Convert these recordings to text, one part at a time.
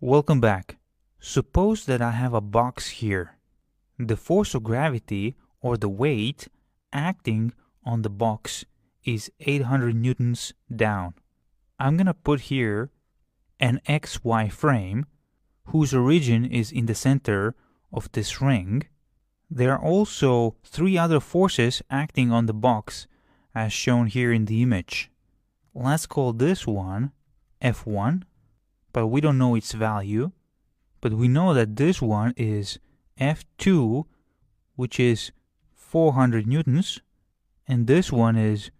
Welcome back. Suppose that I have a box here. The force of gravity, or the weight, acting on the box is 800 newtons down. I'm going to put here an XY frame whose origin is in the center of this ring. There are also three other forces acting on the box as shown here in the image. Let's call this one F1, but we don't know its value. But we know that this one is F2, which is 400 newtons, and this one is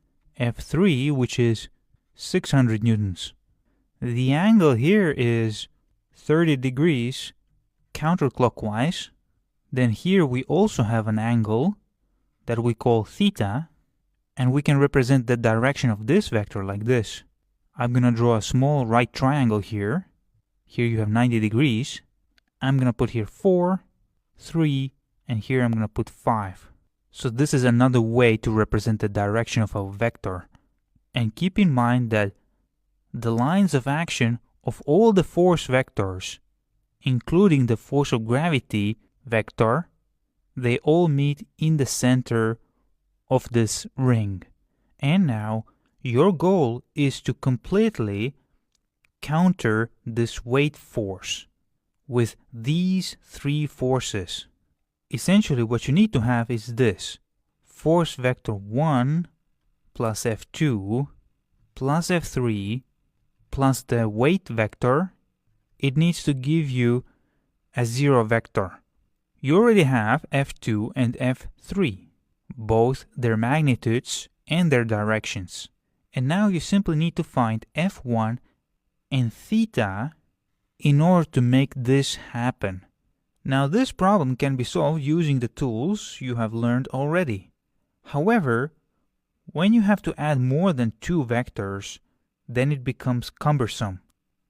F3, which is 600 newtons. The angle here is 30 degrees counterclockwise. Then here we also have an angle that we call theta, and we can represent the direction of this vector like this. I'm going to draw a small right triangle here. Here you have 90 degrees. I'm going to put here 4, 3, and here I'm going to put 5. So this is another way to represent the direction of a vector. And keep in mind that the lines of action of all the force vectors, including the force of gravity vector, they all meet in the center of this ring. And now your goal is to completely counter this weight force with these three forces. Essentially what you need to have is this: force vector 1 plus F2 plus F3 plus the weight vector. It needs to give you a zero vector. You already have F2 and F3, both their magnitudes and their directions. And now you simply need to find F1 and theta in order to make this happen. Now this problem can be solved using the tools you have learned already. However, when you have to add more than two vectors, then it becomes cumbersome.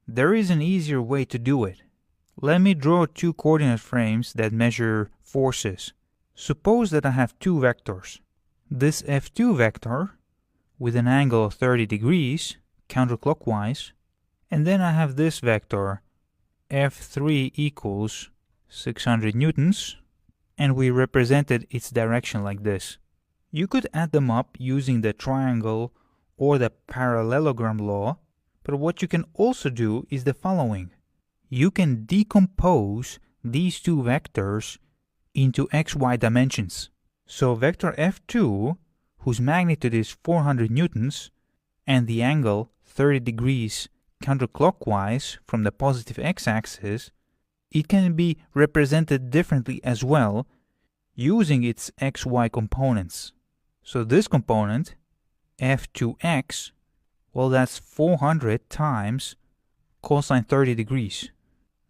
There is an easier way to do it. Let me draw two coordinate frames that measure forces. Suppose that I have two vectors. This F2 vector with an angle of 30 degrees counterclockwise, and then I have this vector F3 equals 600 newtons, and we represented its direction like this. You could add them up using the triangle or the parallelogram law, but what you can also do is the following. You can decompose these two vectors into xy dimensions. So vector F2, whose magnitude is 400 newtons, and the angle 30 degrees counterclockwise from the positive x-axis, it can be represented differently as well using its xy components. So this component, F2x, well, that's 400 times cosine 30 degrees.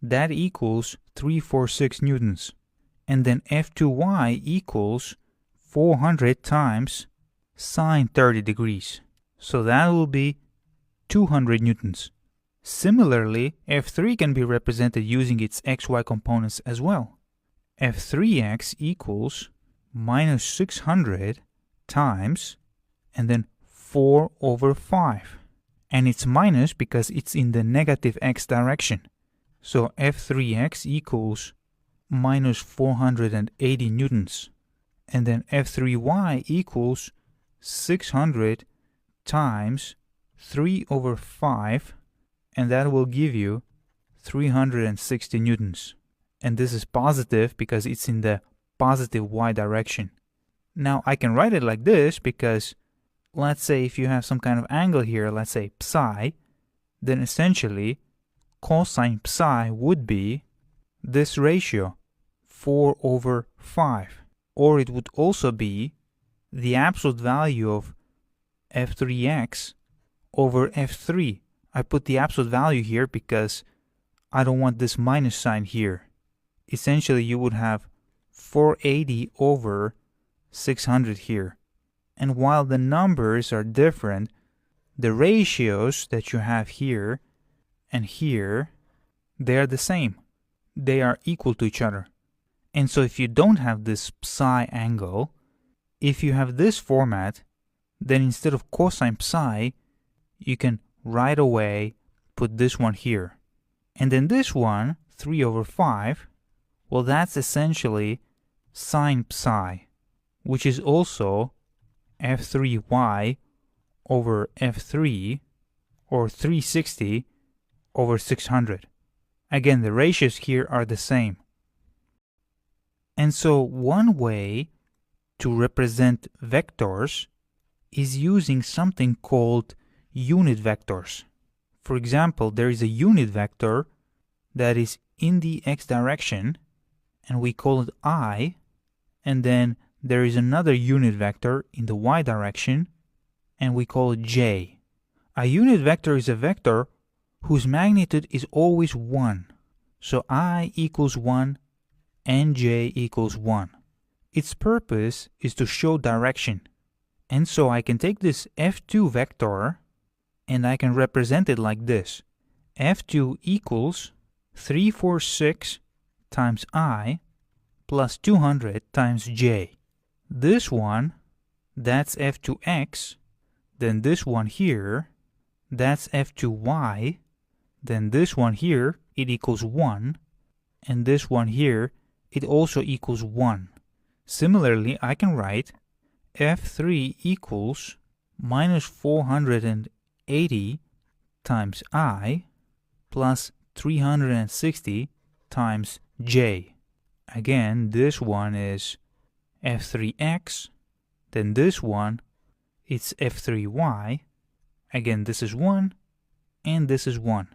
That equals 346 newtons. And then F2y equals 400 times sine 30 degrees. So that will be 200 newtons. Similarly, F3 can be represented using its xy components as well. F3x equals minus 600 times, and then 4 over 5. And it's minus because it's in the negative x direction. So F3x equals minus 480 newtons. And then F3y equals 600 times 3 over 5, and that will give you 360 newtons. And this is positive because it's in the positive y direction. Now I can write it like this because let's say if you have some kind of angle here, let's say psi, then essentially cosine psi would be this ratio, 4 over 5. Or it would also be the absolute value of F3x over F3. I put the absolute value here because I don't want this minus sign here. Essentially you would have 480 over 600 here. And while the numbers are different, the ratios that you have here and here, they are the same. They are equal to each other. And so if you don't have this psi angle, if you have this format, then instead of cosine psi, you can right away put this one here. And then this one, 3 over 5, well, that's essentially sine psi, which is also f3y over f3, or 360 over 600. Again, the ratios here are the same. And so one way to represent vectors is using something called unit vectors. For example, there is a unit vector that is in the x direction, and we call it I, and then there is another unit vector in the y direction, and we call it j. A unit vector is a vector whose magnitude is always 1. So I equals 1 and j equals 1. Its purpose is to show direction. And so I can take this f2 vector and I can represent it like this. f2 equals 346 times I plus 200 times j. This one, that's f2x. Then this one here, that's f2y. Then this one here, it equals 1. And this one here, it also equals 1. Similarly, I can write f3 equals minus 480 times I plus 360 times j. Again, this one is f3x. Then this one, it's f3y. Again, this is 1, and this is 1.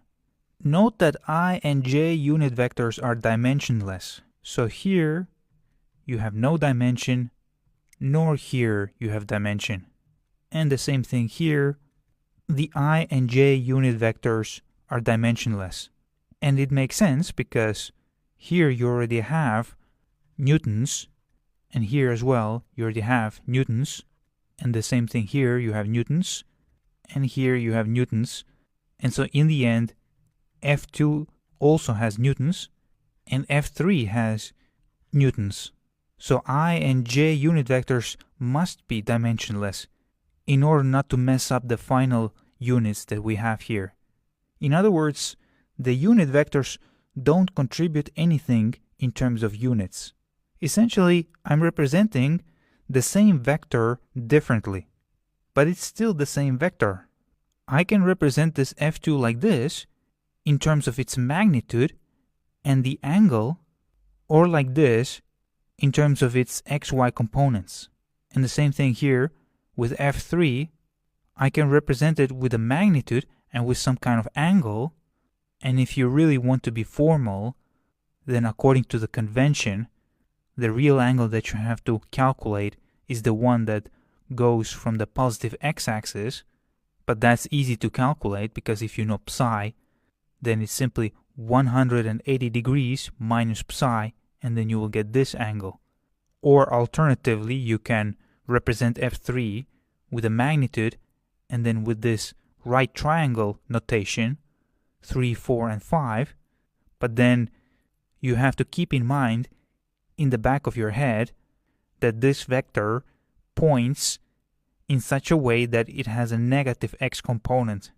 Note that I and j unit vectors are dimensionless. So here, you have no dimension, nor here you have dimension. And the same thing here, the I and j unit vectors are dimensionless. And it makes sense because here you already have newtons, and here as well you already have newtons, and the same thing here, you have newtons, and here you have newtons. And so in the end, f2 also has newtons, and f3 has newtons. So I and j unit vectors must be dimensionless in order not to mess up the final units that we have here. In other words, the unit vectors don't contribute anything in terms of units. Essentially, I'm representing the same vector differently, but it's still the same vector. I can represent this f2 like this in terms of its magnitude and the angle, or like this in terms of its xy components. And the same thing here with f3, I can represent it with a magnitude and with some kind of angle. And if you really want to be formal, then according to the convention, the real angle that you have to calculate is the one that goes from the positive x-axis. But that's easy to calculate because if you know psi, then it's simply 180 degrees minus psi, and then you will get this angle. Or alternatively, you can represent f3 with a magnitude and then with this right triangle notation, 3, 4, and 5. But then you have to keep in mind in the back of your head that this vector points in such a way that it has a negative x component.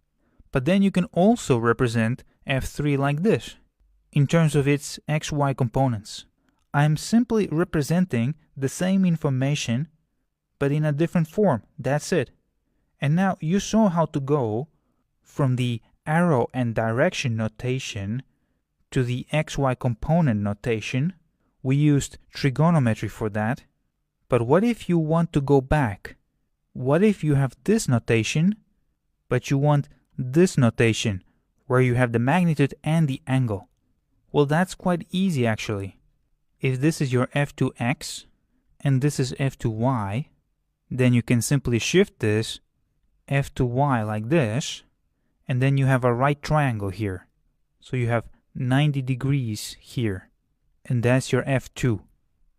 But then you can also represent f3 like this, in terms of its xy components. I'm simply representing the same information, but in a different form. That's it. And now you saw how to go from the arrow and direction notation to the xy component notation. We used trigonometry for that. But what if you want to go back? What if you have this notation, but you want this notation, where you have the magnitude and the angle? Well, that's quite easy actually. If this is your f2x, and this is f2y, then you can simply shift this f2y like this, and then you have a right triangle here. So you have 90 degrees here, and that's your f2.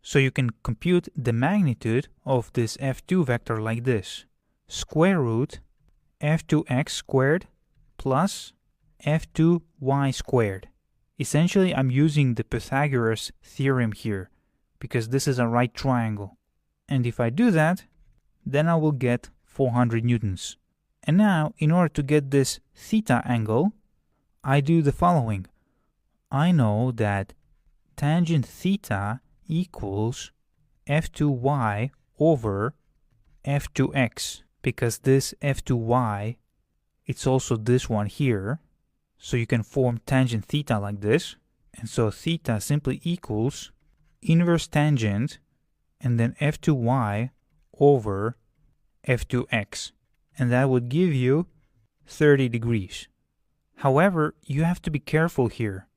So you can compute the magnitude of this f2 vector like this. Square root f2x squared plus f2y squared. Essentially, I'm using the Pythagoras theorem here, because this is a right triangle. And if I do that, then I will get 400 newtons. And now, in order to get this theta angle, I do the following. I know that tangent theta equals f2y over f2x, because this f2y, it's also this one here, so you can form tangent theta like this, and so theta simply equals inverse tangent and then f2y over f2x, and that would give you 30 degrees. However, you have to be careful here.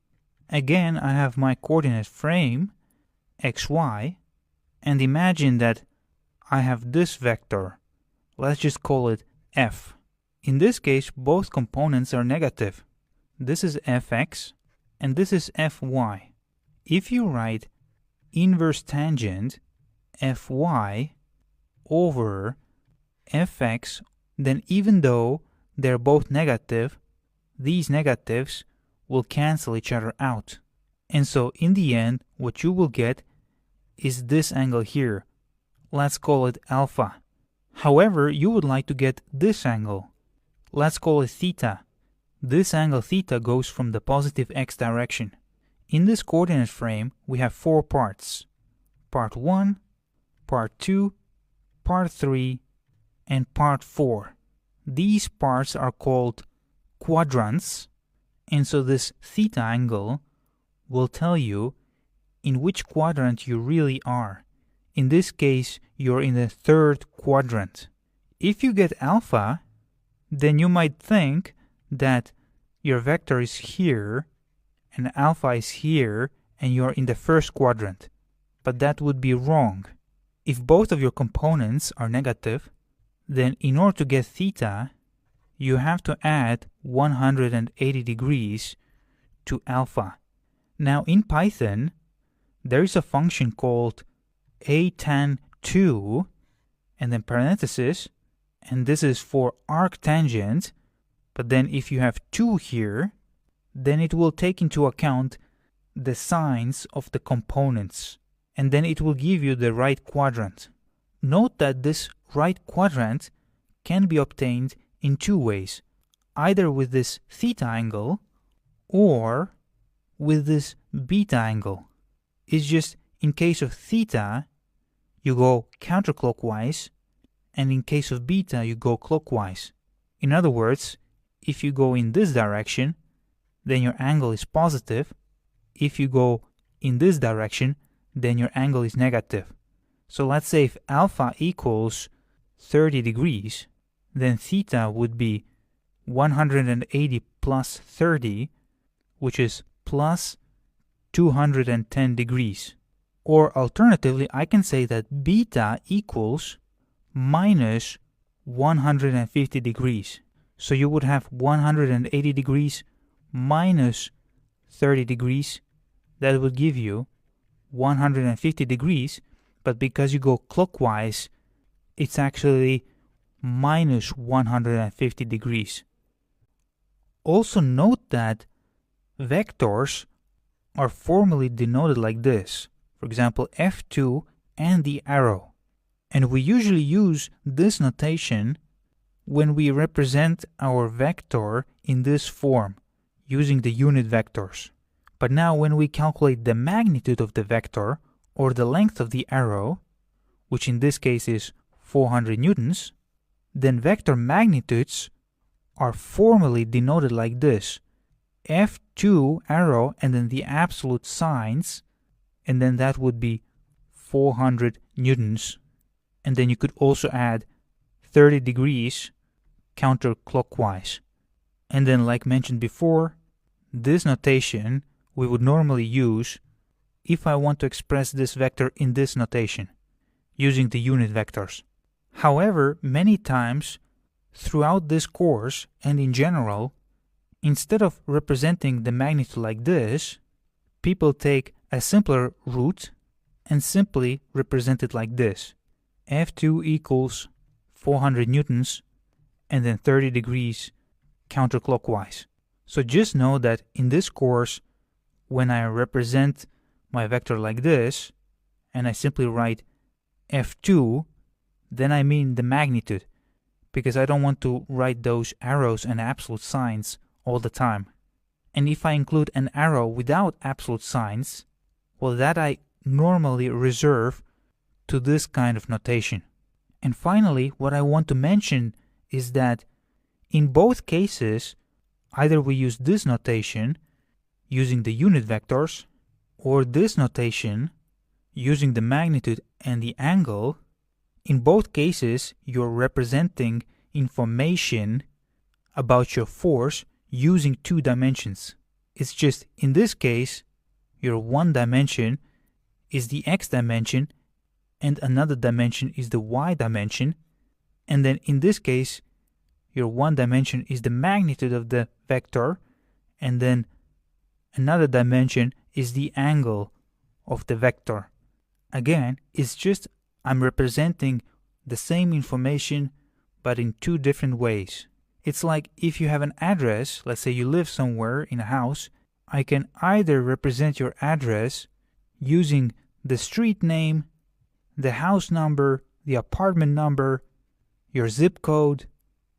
Again, I have my coordinate frame, xy, and imagine that I have this vector. Let's just call it f. In this case, both components are negative. This is fx, and this is fy. If you write inverse tangent fy over fx, then even though they're both negative, these negatives will cancel each other out. And so in the end, what you will get is this angle here. Let's call it alpha. However, you would like to get this angle. Let's call it theta. This angle theta goes from the positive x direction. In this coordinate frame, we have 4 parts. Part 1, Part 2, Part 3, and Part 4. These parts are called quadrants, and so this theta angle will tell you in which quadrant you really are. In this case, you're in the 3rd quadrant. If you get alpha, then you might think that your vector is here and alpha is here and you're in the 1st quadrant. But that would be wrong. If both of your components are negative, then in order to get theta, you have to add 180 degrees to alpha. Now in Python, there is a function called atan2, and then parenthesis, and this is for arctangent, but then if you have 2 here, then it will take into account the signs of the components, and then it will give you the right quadrant. Note that this right quadrant can be obtained in 2 ways, either with this theta angle or with this beta angle. It's just in case of theta, you go counterclockwise, and in case of beta, you go clockwise. In other words, if you go in this direction, then your angle is positive. If you go in this direction, then your angle is negative. So let's say if alpha equals 30 degrees, then theta would be 180 plus 30, which is plus 210 degrees. Or alternatively, I can say that beta equals minus 150 degrees. So you would have 180 degrees minus 30 degrees. That would give you 150 degrees, but because you go clockwise, it's actually minus 150 degrees. Also note that vectors are formally denoted like this. For example, F2 and the arrow. And we usually use this notation when we represent our vector in this form, using the unit vectors. But now when we calculate the magnitude of the vector, or the length of the arrow, which in this case is 400 newtons, then vector magnitudes are formally denoted like this. F2 arrow and then the absolute signs, and then that would be 400 newtons. And then you could also add 30 degrees counterclockwise. And then, like mentioned before, this notation we would normally use if I want to express this vector in this notation, using the unit vectors. However, many times throughout this course and in general, instead of representing the magnitude like this, people take a simpler route and simply represent it like this. F2 equals 400 newtons and then 30 degrees counterclockwise. So just know that in this course, when I represent my vector like this, and I simply write F2, then I mean the magnitude, because I don't want to write those arrows and absolute signs all the time. And if I include an arrow without absolute signs, well, that I normally reserve to this kind of notation. And finally, what I want to mention is that in both cases, either we use this notation using the unit vectors, or this notation using the magnitude and the angle. In both cases, you're representing information about your force using two dimensions. It's just in this case, your one dimension is the x dimension and another dimension is the y dimension. And then in this case, your one dimension is the magnitude of the vector, and then another dimension is the angle of the vector. Again, it's just I'm representing the same information but in two different ways. It's like if you have an address, let's say you live somewhere in a house, I can either represent your address using the street name, the house number, the apartment number, your zip code.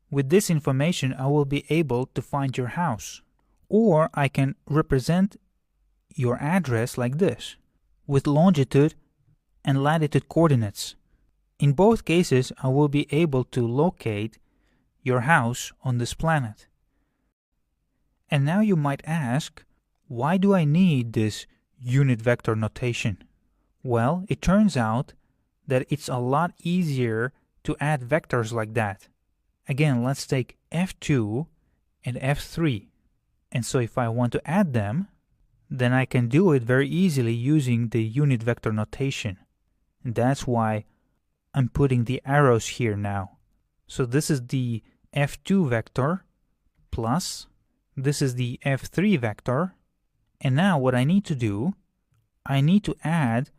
With this information, I will be able to find your house. Or I can represent your address like this, with longitude and latitude coordinates. In both cases, I will be able to locate your house on this planet. And now you might ask, why do I need this unit vector notation? Well, it turns out that it's a lot easier to add vectors like that. Again, let's take F2 and F3. And so if I want to add them, then I can do it very easily using the unit vector notation. And that's why I'm putting the arrows here now. So this is the F2 vector plus this is the F3 vector. And now what I need to do, I need to add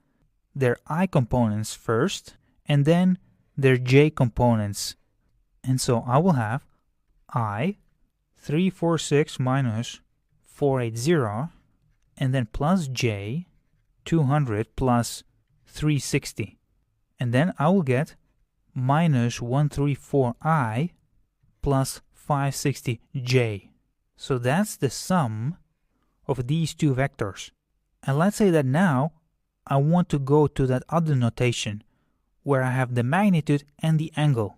their I components first and then their J components. And so I will have I 346 minus 480 and then plus J 200 plus 360. And then I will get minus 134I plus 560J. So that's the sum of these two vectors. And let's say that now I want to go to that other notation where I have the magnitude and the angle.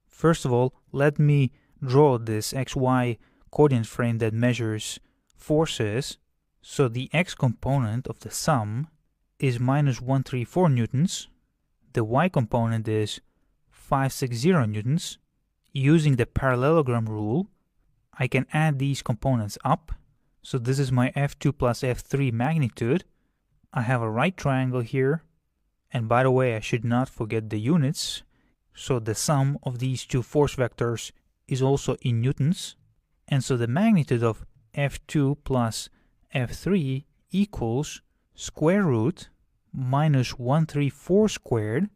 First of all, let me draw this XY coordinate frame that measures forces. So the x component of the sum is minus 134 newtons. The y component is 560 newtons. Using the parallelogram rule, I can add these components up. So this is my F2 plus F3 magnitude. I have a right triangle here. And by the way, I should not forget the units. So the sum of these two force vectors is also in newtons. And so the magnitude of F2 plus F3 equals square root minus 134 squared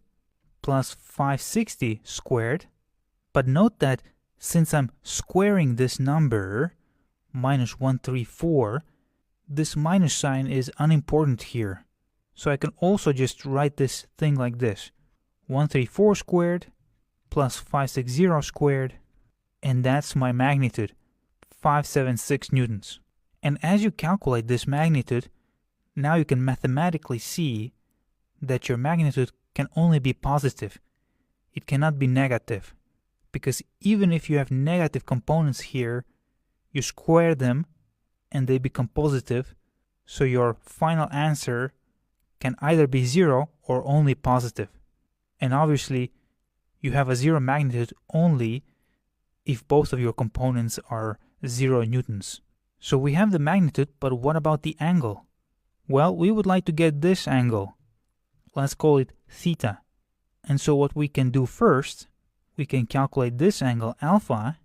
plus 560 squared. But note that since I'm squaring this number, minus 134, this minus sign is unimportant here. So I can also just write this thing like this. 134 squared plus 560 squared, and that's my magnitude, 576 newtons. And as you calculate this magnitude, now you can mathematically see that your magnitude can only be positive. It cannot be negative. Because even if you have negative components here, you square them and they become positive. So your final answer can either be 0 or only positive. And obviously, you have a 0 magnitude only if both of your components are 0 newtons. So we have the magnitude, but what about the angle? Well, we would like to get this angle. Let's call it theta. And so what we can do first, we can calculate this angle alpha.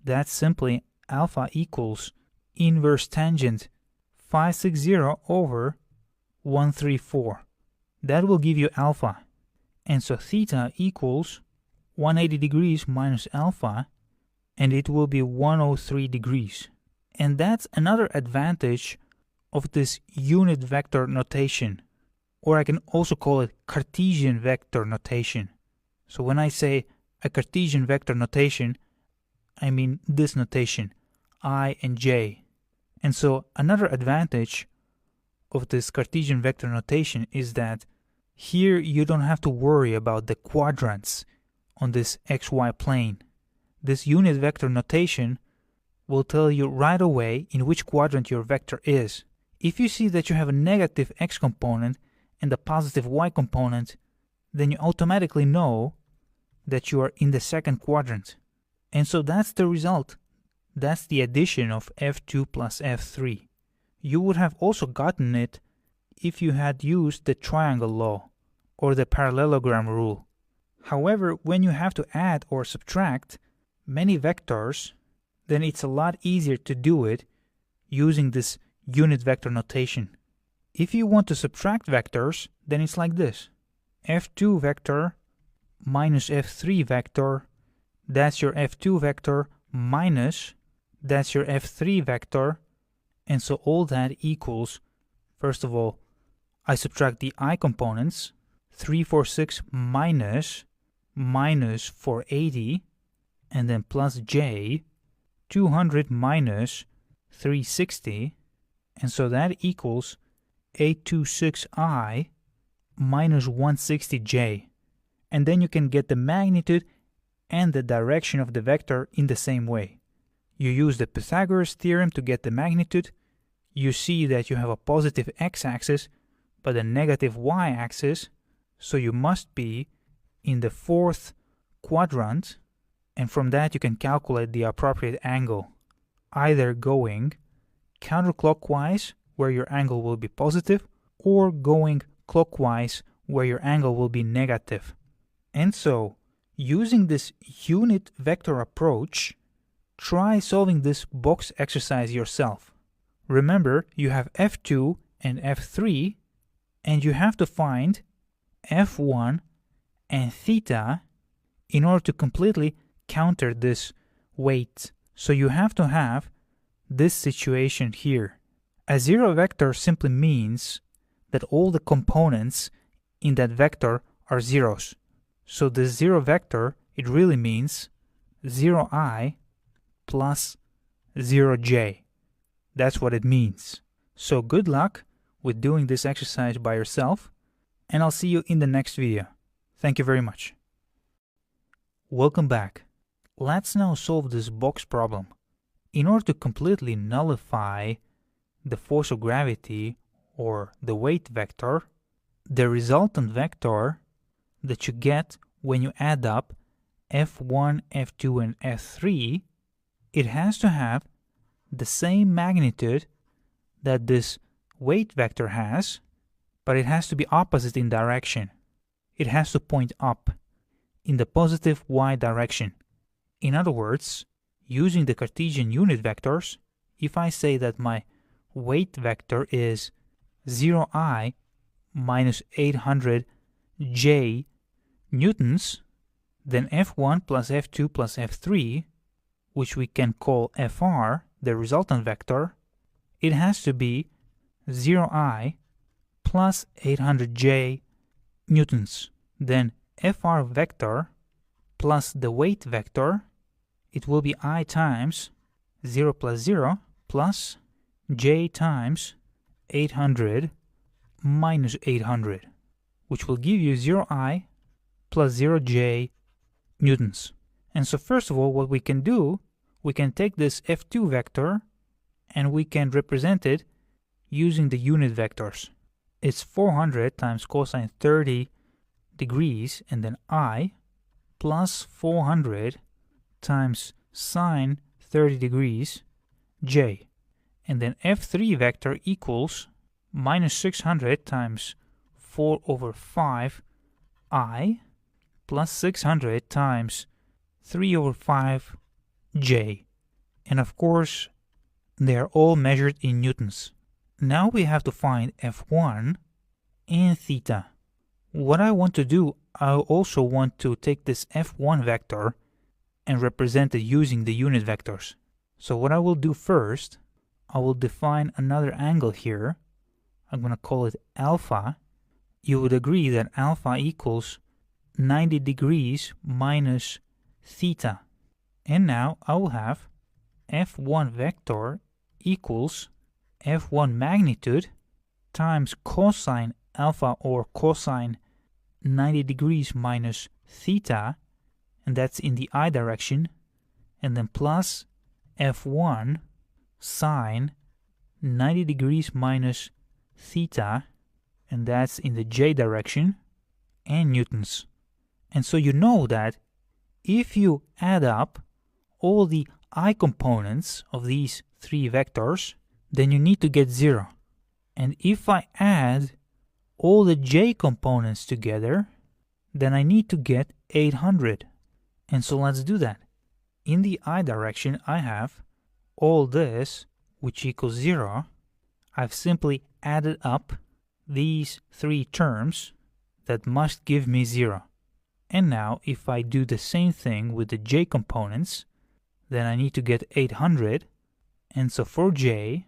That's simply alpha equals inverse tangent 560 over 134. That will give you alpha. And so theta equals 180 degrees minus alpha, and it will be 103 degrees. And that's another advantage of this unit vector notation. Or I can also call it Cartesian vector notation. So when I say a Cartesian vector notation, I mean this notation, I and J. And so another advantage of this Cartesian vector notation is that here you don't have to worry about the quadrants on this xy plane. This unit vector notation will tell you right away in which quadrant your vector is. If you see that you have a negative x component and a positive y component, then you automatically know that you are in the second quadrant. And so that's the result. That's the addition of f2 plus f3. You would have also gotten it if you had used the triangle law or the parallelogram rule. However, when you have to add or subtract many vectors, then it's a lot easier to do it using this unit vector notation. If you want to subtract vectors, then it's like this. f2 vector minus f3 vector, that's your f2 vector, minus, that's your f3 vector, and so all that equals, first of all, I subtract the I components, 346 minus 480, and then plus j, 200 minus 360, and so that equals 826i minus 160j. And then you can get the magnitude and the direction of the vector in the same way. You use the Pythagoras theorem to get the magnitude. You see that you have a positive x-axis but a negative y-axis, so you must be in the fourth quadrant, and from that you can calculate the appropriate angle, either going counterclockwise where your angle will be positive, or going clockwise where your angle will be negative. And so, using this unit vector approach, try solving this box exercise yourself. Remember, you have f2 and f3, and you have to find f1 and theta in order to completely counter this weight. So you have to have this situation here. A zero vector simply means that all the components in that vector are zeros. So the zero vector, it really means 0i plus 0j. That's what it means. So good luck with doing this exercise by yourself, and I'll see you in the next video. Thank you very much. Welcome back. Let's now solve this box problem. In order to completely nullify the force of gravity or the weight vector, the resultant vector that you get when you add up f1, f2, and f3, it has to have the same magnitude that this weight vector has, but it has to be opposite in direction. It has to point up in the positive y direction. In other words, using the Cartesian unit vectors, if I say that my weight vector is 0i minus 800j newtons, then f1 plus f2 plus f3, which we can call fr, the resultant vector, it has to be 0i plus 800j newtons. Then fr vector plus the weight vector, it will be I times 0 plus 0 plus j times 800 minus 800, which will give you 0i plus 0j newtons. And so first of all, what we can do, we can take this f2 vector and we can represent it using the unit vectors. It's 400 times cosine 30 degrees and then I plus 400 times sine 30 degrees j. And then f3 vector equals minus 600 times 4 over 5 I plus 600 times 3 over 5 j. And of course, they are all measured in newtons. Now we have to find f1 and theta. What I want to do, I also want to take this f1 vector and represent it using the unit vectors. So what I will do first, I will define another angle here. I'm going to call it alpha. You would agree that alpha equals 90 degrees minus theta. And now I will have f1 vector equals f1 magnitude times cosine alpha or cosine 90 degrees minus theta, and that's in the I direction, and then plus f1 sine 90 degrees minus theta, and that's in the j direction, and newtons. And so you know that if you add up all the I components of these three vectors, then you need to get 0. And if I add all the j components together, then I need to get 800. And so let's do that. In the I direction, I have all this, which equals 0. I've simply added up these three terms that must give me 0. And now if I do the same thing with the j components, then I need to get 800. And so for j,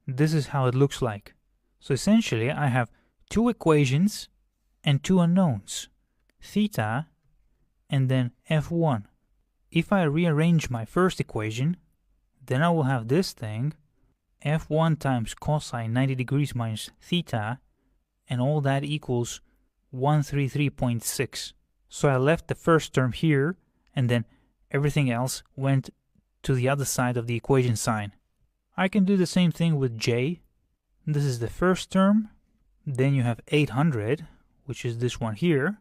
this is how it looks like. So essentially I have two equations and two unknowns, theta and then f1. If I rearrange my first equation, then I will have this thing, f1 times cosine 90 degrees minus theta, and all that equals 133.6. So I left the first term here, and then everything else went to the other side of the equation sign. I can do the same thing with j. This is the first term, then you have 800, which is this one here,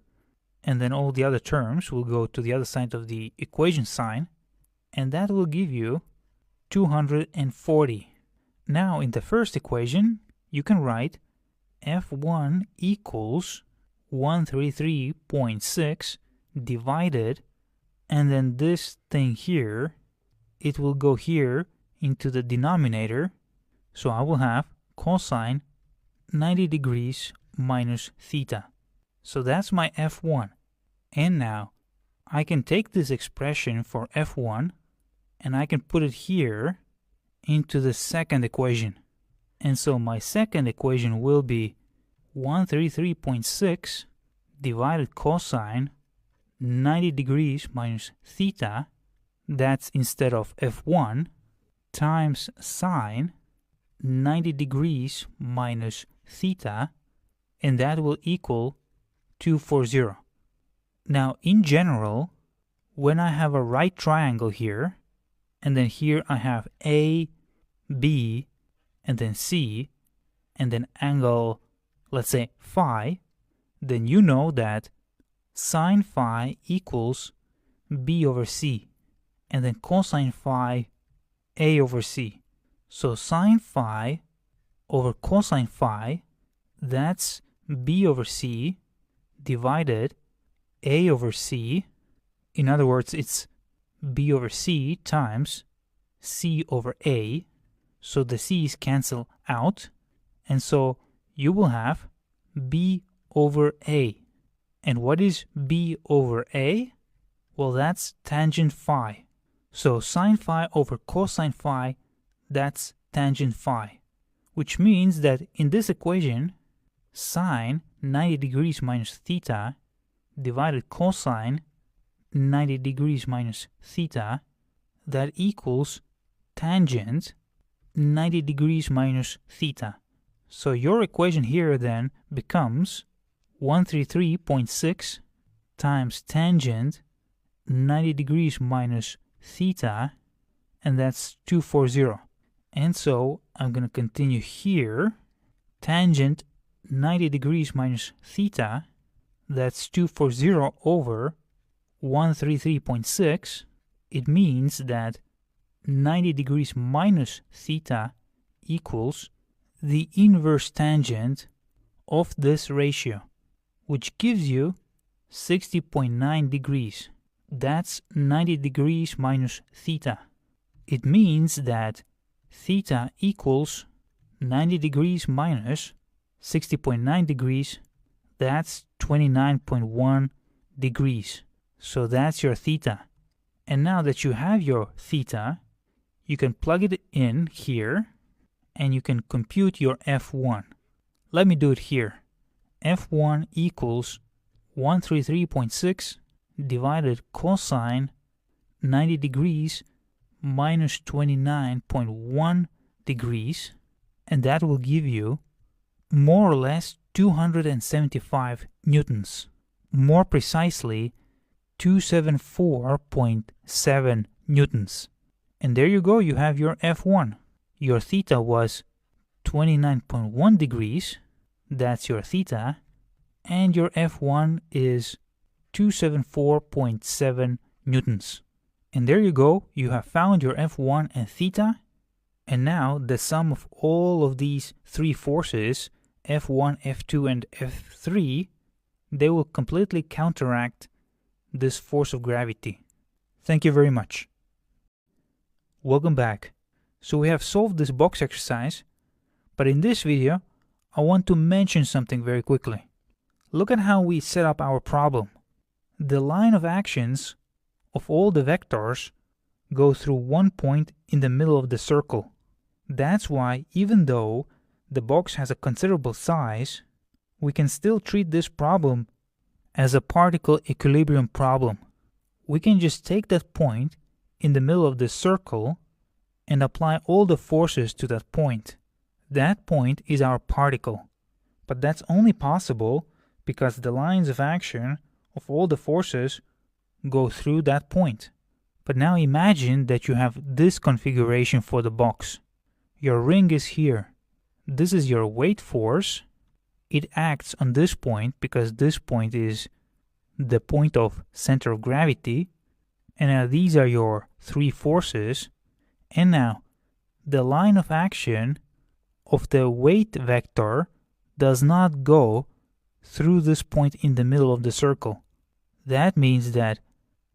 and then all the other terms will go to the other side of the equation sign, and that will give you 240. Now in the first equation, you can write f1 equals 133.6 divided, and then this thing here, it will go here into the denominator, so I will have cosine 90 degrees minus theta. So that's my f1. And now I can take this expression for f1 and I can put it here into the second equation. And so my second equation will be 133.6 divided cosine 90 degrees minus theta, that's instead of f1, times sine 90 degrees minus theta, and that will equal 240. Now in general, when I have a right triangle here, and then here I have A, B, and then C, and then angle, let's say phi, then you know that sine phi equals B over C, and then cosine phi A over C. So sine phi over cosine phi, that's B over C divided A over C. In other words, it's B over C times C over A. So the C's cancel out, and so you will have B over A. And what is B over A? Well, that's tangent phi. So sine phi over cosine phi, that's tangent phi. Which means that in this equation, sine 90 degrees minus theta divided cosine 90 degrees minus theta, that equals tangent 90 degrees minus theta. So your equation here then becomes 133.6 times tangent 90 degrees minus theta, and that's 240. And so I'm going to continue here. Tangent 90 degrees minus theta, that's 240 over 133.6. It means that 90 degrees minus theta equals the inverse tangent of this ratio, which gives you 60.9 degrees. That's 90 degrees minus theta. It means that theta equals 90 degrees minus 60.9 degrees. That's 29.1 degrees. So that's your theta. And now that you have your theta, you can plug it in here and you can compute your f1. Let me do it here. f1 equals 133.6 divided cosine 90 degrees minus 29.1 degrees, and that will give you more or less 275 newtons. More precisely, 274.7 newtons. And there you go, you have your F1. Your theta was 29.1 degrees, that's your theta, and your F1 is 274.7 newtons. And there you go, you have found your F1 and theta, and now the sum of all of these three forces, F1, F2, and F3, they will completely counteract this force of gravity. Thank you very much. Welcome back. So we have solved this box exercise, but in this video, I want to mention something very quickly. Look at how we set up our problem. The line of actions of all the vectors go through one point in the middle of the circle. That's why, even though the box has a considerable size, we can still treat this problem as a particle equilibrium problem. We can just take that point in the middle of the circle and apply all the forces to that point. That point is our particle, but that's only possible because the lines of action of all the forces go through that point. But now imagine that you have this configuration for the box. Your ring is here. This is your weight force. It acts on this point because this point is the point of center of gravity. And now these are your three forces. And now the line of action of the weight vector does not go through this point in the middle of the circle. That means that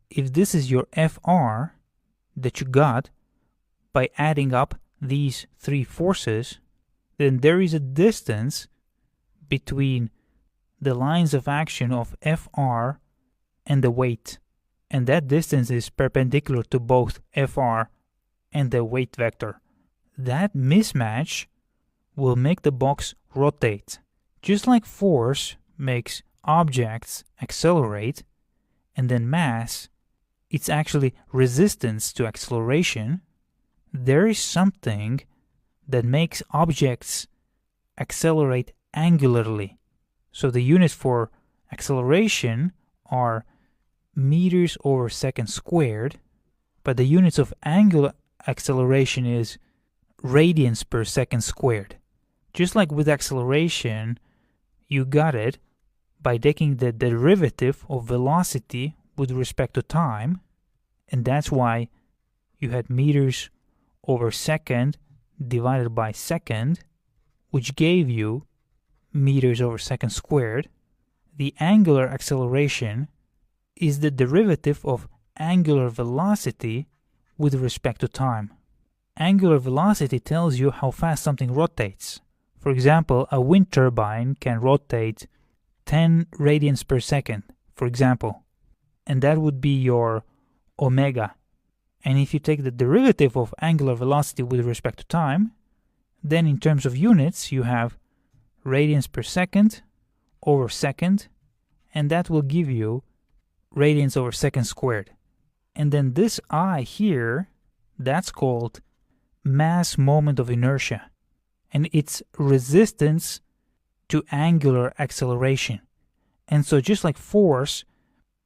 if this is your Fr that you got by adding up these three forces, then there is a distance between the lines of action of Fr and the weight. And that distance is perpendicular to both Fr and the weight vector. That mismatch will make the box rotate. Just like force makes objects accelerate, and then mass, it's actually resistance to acceleration, there is something that makes objects accelerate angularly. So the units for acceleration are meters over second squared, but the units of angular acceleration is radians per second squared. Just like with acceleration, you got it by taking the derivative of velocity with respect to time, and that's why you had meters over second divided by second, which gave you meters over second squared. The angular acceleration is the derivative of angular velocity with respect to time. Angular velocity tells you how fast something rotates. For example, a wind turbine can rotate 10 radians per second, for example, and that would be your omega. And if you take the derivative of angular velocity with respect to time, then in terms of units, you have radians per second over second, and that will give you radians over second squared. And then this I here, that's called mass moment of inertia, and it's resistance to angular acceleration. And so just like force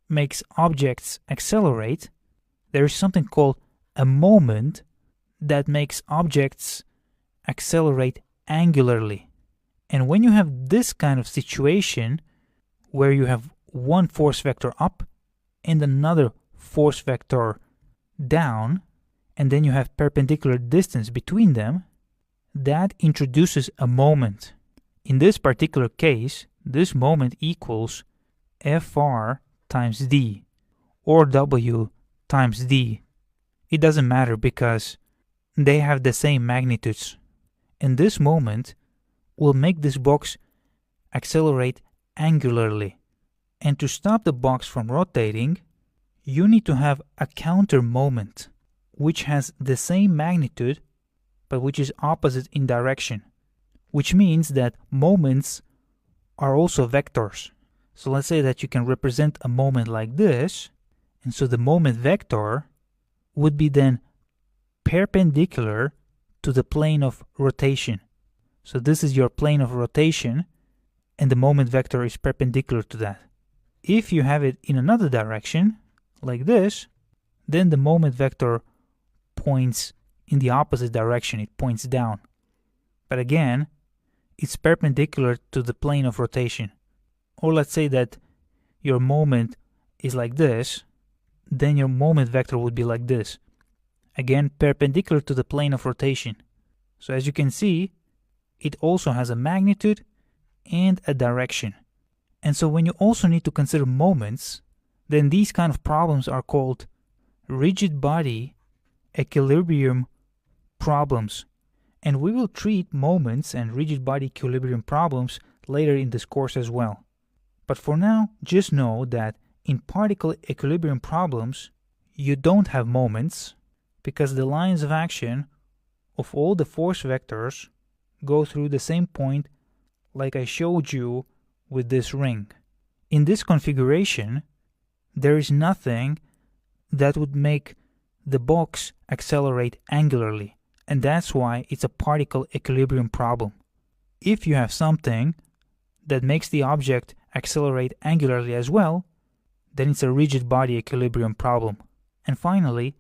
makes objects accelerate, there is something called a moment that makes objects accelerate angularly. And when you have this kind of situation where you have one force vector up and another force vector down, and then you have perpendicular distance between them, that introduces a moment. In this particular case, this moment equals Fr times d, or W times d. It doesn't matter because they have the same magnitudes. And this moment will make this box accelerate angularly. And to stop the box from rotating, you need to have a counter moment, which has the same magnitude, but which is opposite in direction, which means that moments are also vectors. So let's say that you can represent a moment like this, and so the moment vector would be then perpendicular to the plane of rotation. So this is your plane of rotation, and the moment vector is perpendicular to that. If you have it in another direction, like this, then the moment vector points in the opposite direction, it points down. But again, it's perpendicular to the plane of rotation. Or let's say that your moment is like this, then your moment vector would be like this. Again, perpendicular to the plane of rotation. So as you can see, it also has a magnitude and a direction. And so when you also need to consider moments, then these kind of problems are called rigid body equilibrium problems. And we will treat moments and rigid body equilibrium problems later in this course as well. But for now, just know that in particle equilibrium problems, you don't have moments because the lines of action of all the force vectors go through the same point like I showed you with this ring. In this configuration, there is nothing that would make the box accelerate angularly, and that's why it's a particle equilibrium problem. If you have something that makes the object accelerate angularly as well, then it's a rigid body equilibrium problem. And finally,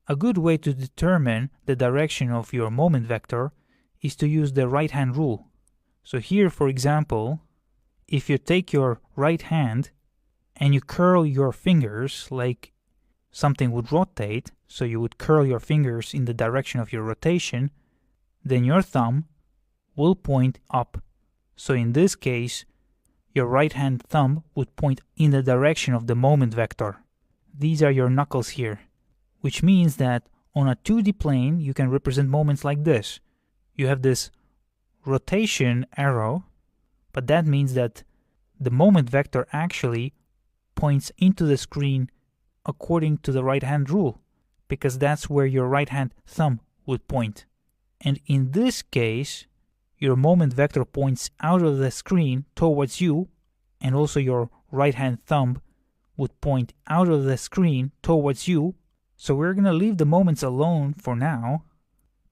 a good way to determine the direction of your moment vector is to use the right-hand rule. So here, for example, if you take your right hand and you curl your fingers like something would rotate, so you would curl your fingers in the direction of your rotation, then your thumb will point up. So in this case, your right hand thumb would point in the direction of the moment vector. These are your knuckles here, which means that on a 2D plane you can represent moments like this. You have this rotation arrow, but that means that the moment vector actually points into the screen according to the right hand rule, because that's where your right hand thumb would point. And in this case, your moment vector points out of the screen towards you, and also your right hand thumb would point out of the screen towards you. So we're going to leave the moments alone for now,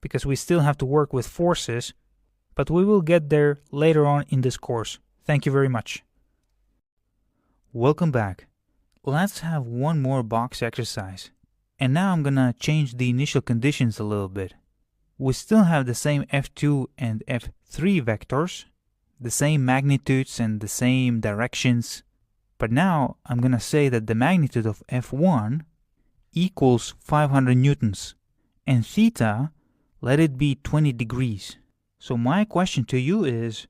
because we still have to work with forces, but we will get there later on in this course. Thank you very much. Welcome back. Let's have one more box exercise. And now I'm gonna change the initial conditions a little bit. We still have the same F2 and F3 vectors, the same magnitudes and the same directions, but now I'm gonna say that the magnitude of F1 equals 500 newtons, and theta, let it be 20 degrees. So my question to you is,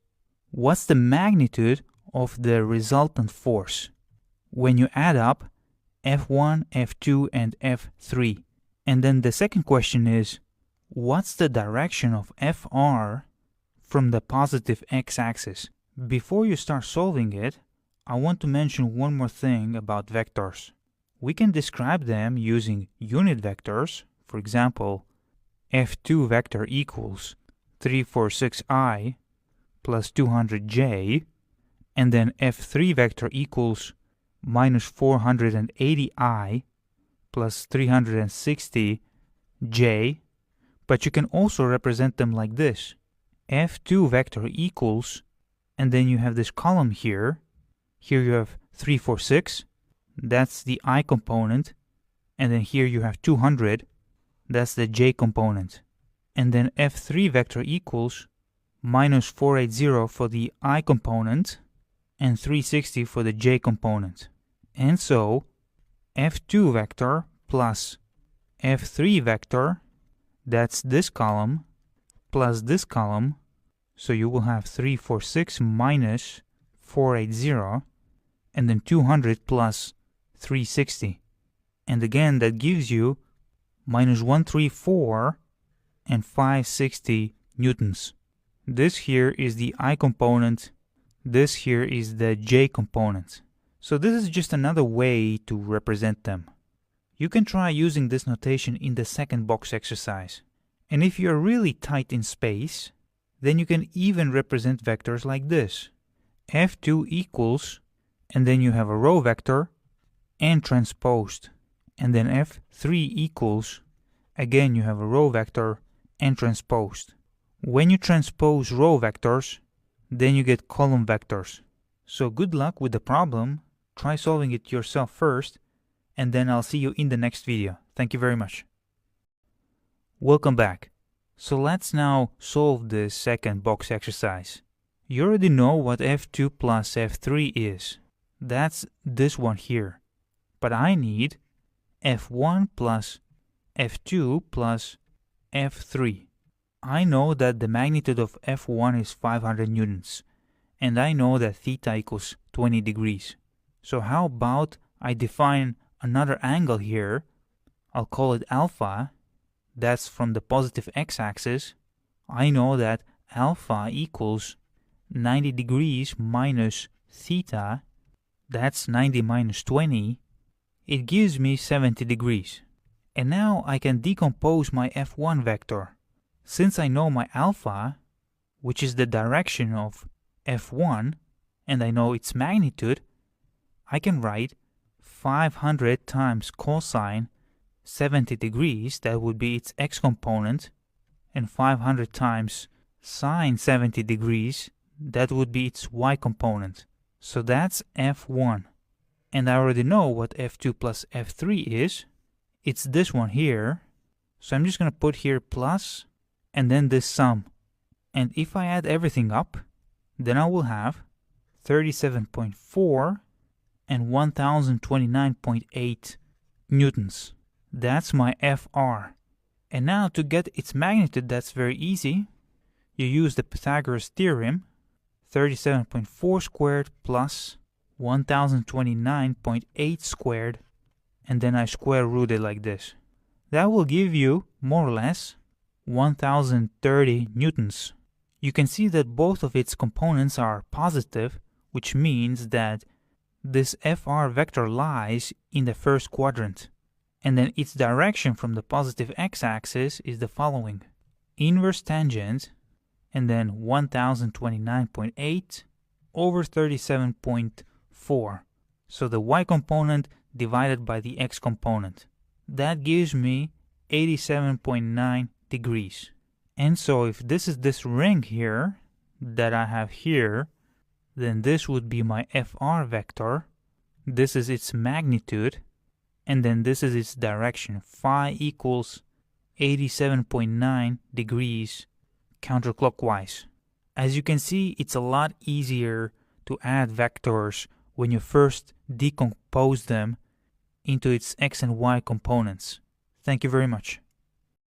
what's the magnitude of the resultant force when you add up F1, F2, and F3? And then the second question is, what's the direction of Fr from the positive x-axis? Before you start solving it, I want to mention one more thing about vectors. We can describe them using unit vectors. For example, F2 vector equals 346i plus 200j, and then F3 vector equals minus 480i plus 360j, but you can also represent them like this. F2 vector equals, and then you have this column here. Here you have 346, that's the I component, and then here you have 200, that's the j component. And then F3 vector equals minus 480 for the I component and 360 for the j component. And so F2 vector plus F3 vector, that's this column, plus this column, so you will have 346 minus 480, and then 200 plus 360. And again, that gives you minus 134 and 560 newtons. This here is the I component, this here is the j component. So this is just another way to represent them. You can try using this notation in the second box exercise. And if you're really tight in space, then you can even represent vectors like this. F2 equals, and then you have a row vector, and transposed. And then F3 equals, again you have a row vector, and transposed. When you transpose row vectors, then you get column vectors. So good luck with the problem. Try solving it yourself first, and then I'll see you in the next video. Thank you very much. Welcome back. So let's now solve this second box exercise. You already know what f2 plus f3 is. That's this one here. But I need f1 plus f2 plus f3. I know that the magnitude of f1 is 500 newtons, and I know that theta equals 20 degrees. So how about I define another angle here? I'll call it alpha. That's from the positive x-axis. I know that alpha equals 90 degrees minus theta. That's 90 minus 20. It gives me 70 degrees. And now I can decompose my f1 vector. Since I know my alpha, which is the direction of f1, and I know its magnitude, I can write 500 times cosine 70 degrees, that would be its x component, and 500 times sine 70 degrees, that would be its y component. So that's f1. And I already know what f2 plus f3 is. It's this one here. So I'm just going to put here plus, and then this sum. And if I add everything up, then I will have 37.4 and 1029.8 newtons. That's my FR. And now to get its magnitude, that's very easy. You use the Pythagoras theorem. 37.4 squared plus 1029.8 squared, and then I square root it like this. That will give you, more or less, 1030 newtons. You can see that both of its components are positive, which means that this FR vector lies in the first quadrant. And then its direction from the positive x-axis is the following. Inverse tangent, and then 1029.8 over 37.4. So the y component divided by the x component. That gives me 87.9 degrees. And so if this is this ring here that I have here, then this would be my FR vector. This is its magnitude. And then this is its direction. Phi equals 87.9 degrees counterclockwise. As you can see, it's a lot easier to add vectors when you first decompose them into its x and y components. Thank you very much.